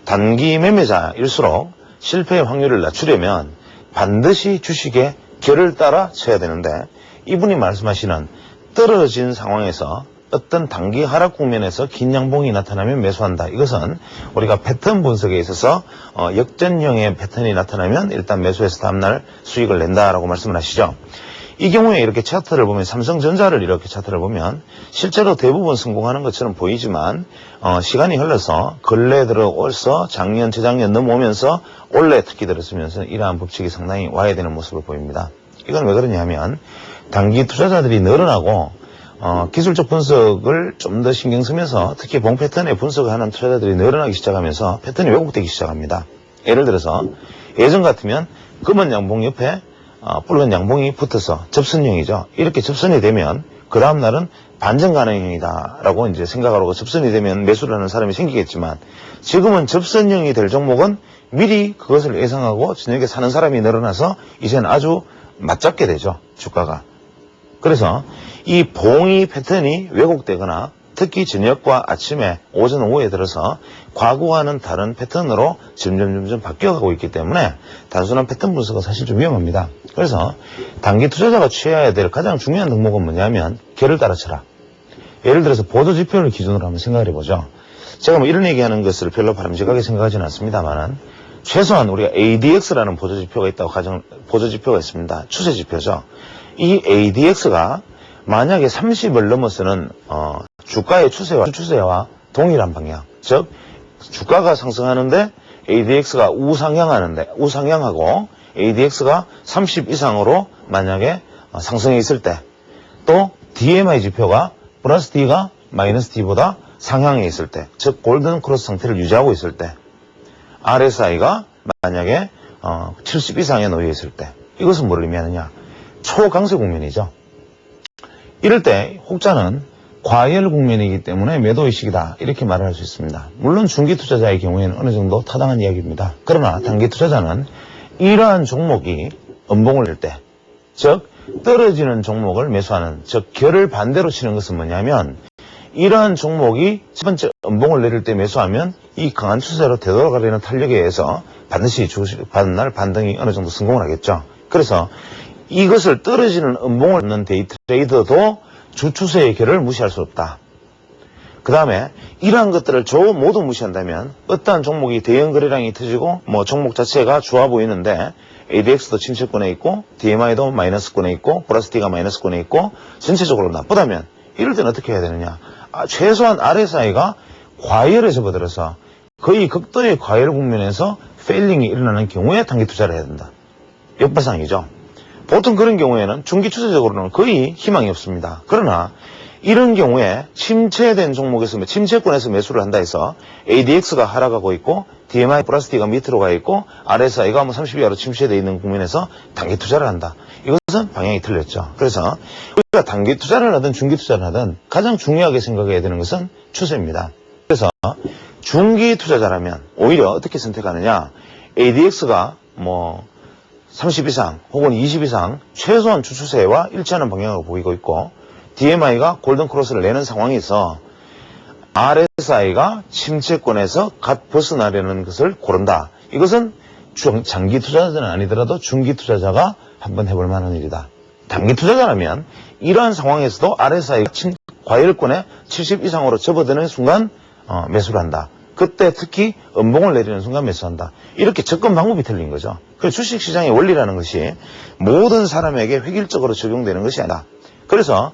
단기 매매자일수록 실패의 확률을 낮추려면 반드시 주식의 결을 따라 쳐야 되는데, 이분이 말씀하시는 떨어진 상황에서 어떤 단기 하락 국면에서 긴 양봉이 나타나면 매수한다. 이것은 우리가 패턴 분석에 있어서 역전형의 패턴이 나타나면 일단 매수해서 다음날 수익을 낸다라고 말씀을 하시죠. 이 경우에 이렇게 차트를 보면 삼성전자를 이렇게 차트를 보면 실제로 대부분 성공하는 것처럼 보이지만 시간이 흘러서 근래 들어올서 작년 재작년 넘어오면서 올해 특히 들었으면서 이러한 법칙이 상당히 와야 되는 모습을 보입니다. 이건 왜 그러냐 하면 단기 투자자들이 늘어나고 기술적 분석을 좀 더 신경 쓰면서 특히 봉 패턴의 분석을 하는 투자자들이 늘어나기 시작하면서 패턴이 왜곡되기 시작합니다. 예를 들어서 예전 같으면 검은 양봉 옆에 붉은 양봉이 붙어서 접선형이죠. 이렇게 접선이 되면 그 다음 날은 반전 가능형이다라고 이제 생각을 하고 접선이 되면 매수를 하는 사람이 생기겠지만 지금은 접선형이 될 종목은 미리 그것을 예상하고 저녁에 사는 사람이 늘어나서 이제는 아주 맞잡게 되죠. 주가가. 그래서 이 봉이 패턴이 왜곡되거나 특히 저녁과 아침에 오전 오후에 들어서 과거와는 다른 패턴으로 점점 바뀌어가고 있기 때문에 단순한 패턴 분석은 사실 좀 위험합니다. 그래서 단기 투자자가 취해야 될 가장 중요한 덕목은 뭐냐면 결을 따라쳐라. 예를 들어서 보조지표를 기준으로 한번 생각을 해보죠. 제가 뭐 이런 얘기하는 것을 별로 바람직하게 생각하지는 않습니다만은 최소한 우리가 ADX라는 보조지표가 있다고 보조지표가 있습니다. 추세지표죠. 이 ADX가 만약에 30을 넘어서는 주가의 추세와 동일한 방향, 즉 주가가 상승하는데 ADX가 우상향하고 ADX가 30 이상으로 만약에 상승해 있을 때, 또 DMI 지표가 플러스 D가 마이너스 D보다 상향해 있을 때, 즉 골든 크로스 상태를 유지하고 있을 때, RSI가 만약에 70 이상에 놓여 있을 때, 이것은 뭘 의미하느냐? 초강세 국면이죠. 이럴 때 혹자는 과열 국면이기 때문에 매도의식이다 이렇게 말을 할 수 있습니다. 물론 중기 투자자의 경우에는 어느 정도 타당한 이야기입니다. 그러나 단기 투자자는 이러한 종목이 음봉을 낼 때, 즉 떨어지는 종목을 매수하는, 즉 결을 반대로 치는 것은 뭐냐면 이러한 종목이 첫 번째 음봉을 내릴 때 매수하면 이 강한 추세로 되돌아가려는 탄력에 의해서 반드시 받은 날 반등이 어느 정도 성공을 하겠죠. 그래서 이것을 떨어지는 음봉을 넣는 데이 트레이더도 주추세의 결을 무시할 수 없다. 그 다음에 이러한 것들을 모두 무시한다면 어떠한 종목이 대형 거래량이 터지고 종목 자체가 좋아 보이는데 ADX도 침체권에 있고 DMI도 마이너스권에 있고 플러스 D가 마이너스권에 있고 전체적으로 나쁘다면 이럴 때는 어떻게 해야 되느냐? 최소한 RSI가 과열에 접어들어서 거의 극도의 과열 국면에서 페일링이 일어나는 경우에 단기 투자를 해야 된다. 역발상이죠. 보통 그런 경우에는 중기 추세적으로는 거의 희망이 없습니다. 그러나 이런 경우에 침체된 종목에서 침체권에서 매수를 한다 해서 ADX가 하락하고 있고 DMI 플러스 D가 밑으로 가 있고 RSI가 30 이하로 침체되어 있는 국면에서 단기 투자를 한다. 이것은 방향이 틀렸죠. 그래서 우리가 단기 투자를 하든 중기 투자를 하든 가장 중요하게 생각해야 되는 것은 추세입니다. 그래서 중기 투자자라면 오히려 어떻게 선택하느냐? ADX가 30 이상 혹은 20 이상 최소한 주추세와 일치하는 방향으로 보이고 있고 DMI가 골든 크로스를 내는 상황에서 RSI가 침체권에서 갓 벗어나려는 것을 고른다. 이것은 장기 투자자는 아니더라도 중기 투자자가 한번 해볼 만한 일이다. 단기 투자자라면 이러한 상황에서도 RSI가 과열권에 70 이상으로 접어드는 순간 매수를 한다. 그때 특히 음봉을 내리는 순간 매수한다. 이렇게 접근 방법이 틀린 거죠. 그래서 주식시장의 원리라는 것이 모든 사람에게 획일적으로 적용되는 것이 아니다. 그래서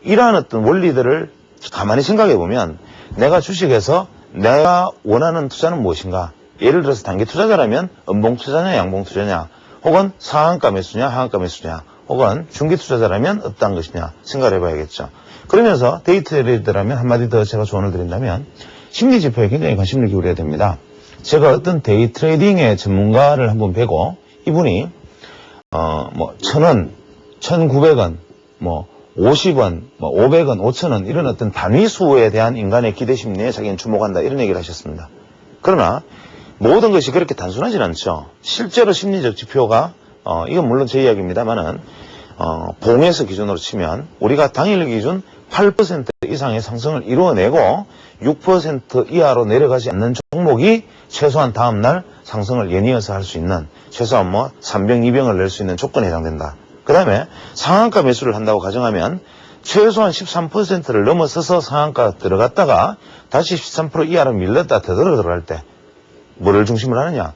이러한 어떤 원리들을 가만히 생각해 보면 내가 주식에서 내가 원하는 투자는 무엇인가? 예를 들어서 단기 투자자라면 음봉 투자냐 양봉 투자냐, 혹은 상한가 매수냐 하한가 매수냐, 혹은 중기 투자자라면 어떠한 것이냐 생각을 해봐야겠죠. 그러면서 데이 트레이더라면 한마디 더 제가 조언을 드린다면 심리지표에 굉장히 관심을 기울여야 됩니다. 제가 어떤 데이 트레이딩의 전문가를 한번 뵈고 이분이 1,000원, 1,900원, 50원, 500원, 5,000원 이런 어떤 단위 수에 대한 인간의 기대 심리에 자기는 주목한다 이런 얘기를 하셨습니다. 그러나 모든 것이 그렇게 단순하진 않죠. 실제로 심리적 지표가 이건 물론 제 이야기입니다만은 봉에서 기준으로 치면 우리가 당일 기준 8% 이상의 상승을 이루어내고 6% 이하로 내려가지 않는 종목이 최소한 다음날 상승을 연이어서 할 수 있는 최소한 3병, 2병을 낼 수 있는 조건에 해당된다. 그 다음에 상한가 매수를 한다고 가정하면 최소한 13%를 넘어서서 상한가 들어갔다가 다시 13% 이하로 밀렸다 되돌아갈 때 뭐를 중심으로 하느냐.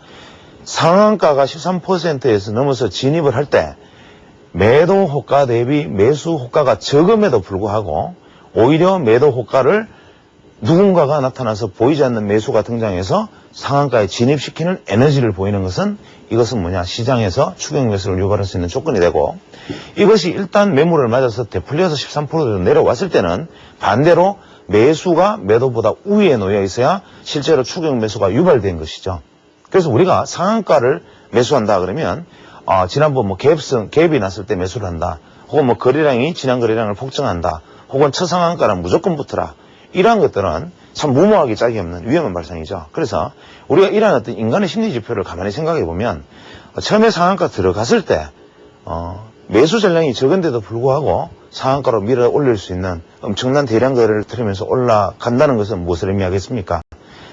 상한가가 13%에서 넘어서 진입을 할 때 매도 호가 대비 매수 호가가 적음에도 불구하고 오히려 매도 호가를 누군가가 나타나서 보이지 않는 매수가 등장해서 상한가에 진입시키는 에너지를 보이는 것은 이것은 뭐냐. 시장에서 추격 매수를 유발할 수 있는 조건이 되고 이것이 일단 매물을 맞아서 되풀려서 13% 내려왔을 때는 반대로 매수가 매도보다 우위에 놓여 있어야 실제로 추격 매수가 유발된 것이죠. 그래서 우리가 상한가를 매수한다 그러면 지난번 뭐 갭이 났을 때 매수를 한다. 혹은 뭐 거래량이 지난 거래량을 폭증한다. 혹은 처상한가는 무조건 붙어라. 이러한 것들은 참 무모하게 짝이 없는 위험한 발상이죠. 그래서 우리가 이러한 어떤 인간의 심리 지표를 가만히 생각해 보면 처음에 상한가 들어갔을 때 매수 전량이 적은데도 불구하고 상한가로 밀어 올릴 수 있는 엄청난 대량 거래를 틀으면서 올라간다는 것은 무엇을 의미하겠습니까?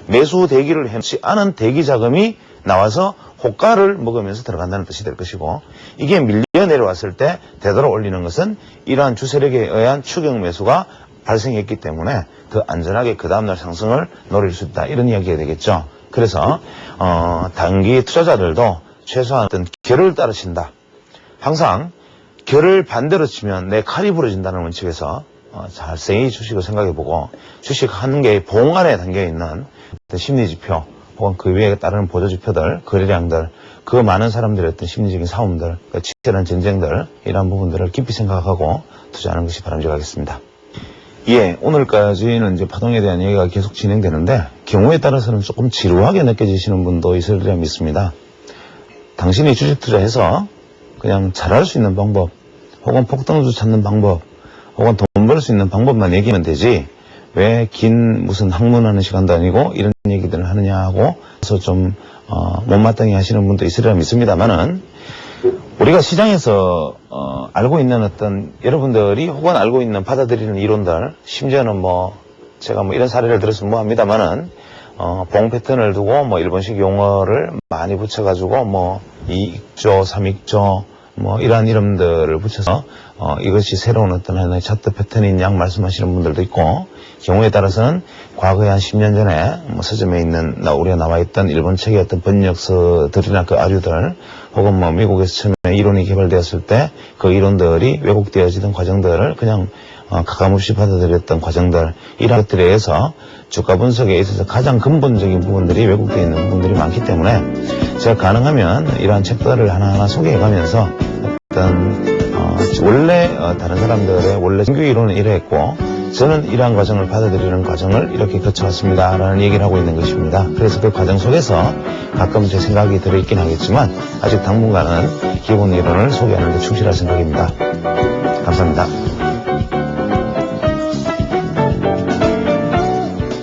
매수 대기를 해놓지 않은 대기 자금이 나와서 호가를 먹으면서 들어간다는 뜻이 될 것이고 이게 밀려 내려왔을 때 되돌아 올리는 것은 이러한 주세력에 의한 추격 매수가 발생했기 때문에 더 안전하게 그 다음날 상승을 노릴 수 있다. 이런 이야기가 되겠죠. 그래서 단기 투자자들도 최소한 어떤 결을 따르신다. 항상 결을 반대로 치면 내 칼이 부러진다는 원칙에서 자세히 주식을 생각해보고 주식하는 게 봉안에 담겨있는 어떤 심리지표 혹은 그 위에 따르는 보조지표들, 거래량들, 그 많은 사람들의 어떤 심리적인 싸움들, 그 치열한 전쟁들 이런 부분들을 깊이 생각하고 투자하는 것이 바람직하겠습니다. 예, 오늘까지는 이제 파동에 대한 얘기가 계속 진행되는데 경우에 따라서는 조금 지루하게 느껴지시는 분도 있으리라 믿습니다. 당신이 주식 투자해서 그냥 잘할 수 있는 방법 혹은 폭등주 찾는 방법 혹은 돈 벌 수 있는 방법만 얘기하면 되지 왜 긴 무슨 학문하는 시간도 아니고 이런 얘기들을 하느냐고 해서 좀 못마땅해 하시는 분도 있으리라 믿습니다만은 우리가 시장에서 알고 있는 어떤 여러분들이 혹은 알고 있는 받아들이는 이론들 심지어는 뭐 제가 뭐 이런 사례를 들어서 뭐 합니다만은 봉 패턴을 두고 뭐 일본식 용어를 많이 붙여가지고 뭐 2익조, 3익조 뭐 이러한 이름들을 붙여서 이것이 새로운 어떤 하나의 차트 패턴인 양 말씀하시는 분들도 있고 경우에 따라서는 과거에 한 10년 전에 뭐 서점에 있는 우리가 나와있던 일본 책의 어떤 번역서들이나 그 아류들 혹은 뭐 미국에서 처음에 이론이 개발되었을 때 그 이론들이 왜곡되어지던 과정들을 그냥 가감없이 받아들였던 과정들 이런 것들에 의해서 주가 분석에 있어서 가장 근본적인 부분들이 왜곡되어 있는 부분들이 많기 때문에 제가 가능하면 이러한 챕터를 하나하나 소개해가면서 어떤 원래 다른 사람들의 원래 정규 이론은 이러했고 저는 이러한 과정을 받아들이는 과정을 이렇게 거쳐왔습니다 라는 얘기를 하고 있는 것입니다. 그래서 그 과정 속에서 가끔 제 생각이 들어있긴 하겠지만 아직 당분간은 기본 이론을 소개하는 데 충실할 생각입니다. 감사합니다.